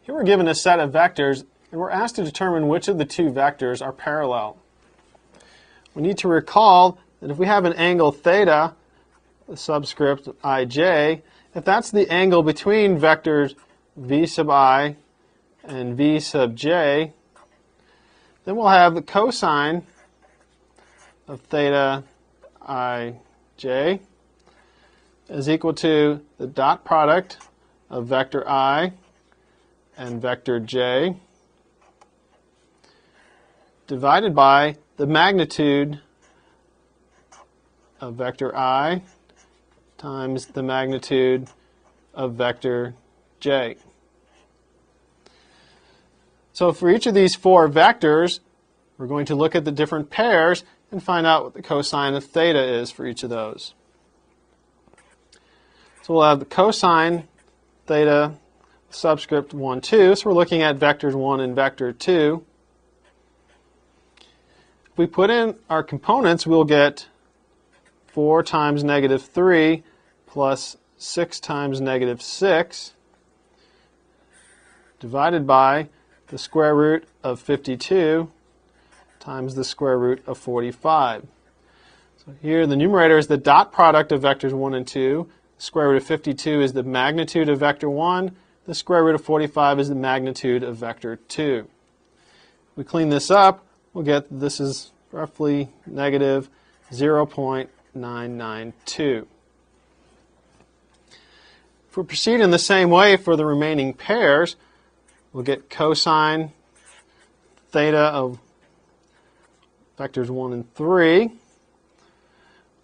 Here we're given a set of vectors, and we're asked to determine which of the two vectors are parallel. We need to recall that if we have an angle theta, the subscript ij, if that's the angle between vectors v sub I and v sub j, then we'll have the cosine of theta ij is equal to the dot product of vector I and vector j divided by the magnitude of vector I times the magnitude of vector j. So for each of these four vectors, we're going to look at the different pairs and find out what the cosine of theta is for each of those. So we'll have the cosine theta subscript 1, 2. So we're looking at vectors 1 and vector 2. If we put in our components, we'll get 4 times negative 3 plus 6 times negative 6 divided by the square root of 52 times the square root of 45. So here the numerator is the dot product of vectors 1 and 2. The square root of 52 is the magnitude of vector 1. The square root of 45 is the magnitude of vector 2. If we clean this up, we'll get this is roughly negative 0.992. If we proceed in the same way for the remaining pairs, we'll get cosine theta of vectors 1 and 3.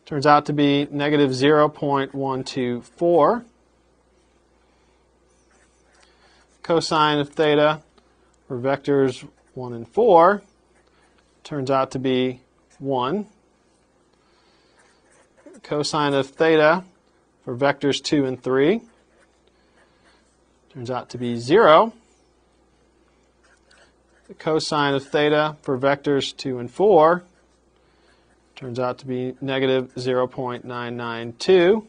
Turns out to be negative 0.124. Cosine of theta for vectors 1 and 4 turns out to be 1. Cosine of theta for vectors 2 and 3 turns out to be 0. The cosine of theta for vectors 2 and 4 turns out to be negative 0.992.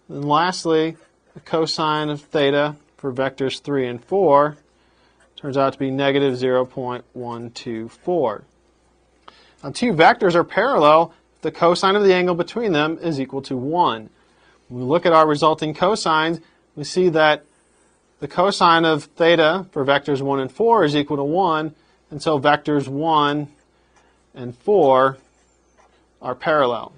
And lastly, the cosine of theta for vectors 3 and 4 turns out to be negative 0.124. Now, two vectors are parallel if the cosine of the angle between them is equal to 1. When we look at our resulting cosines, we see that the cosine of theta for vectors 1 and 4 is equal to 1, and so vectors 1 and 4 are parallel.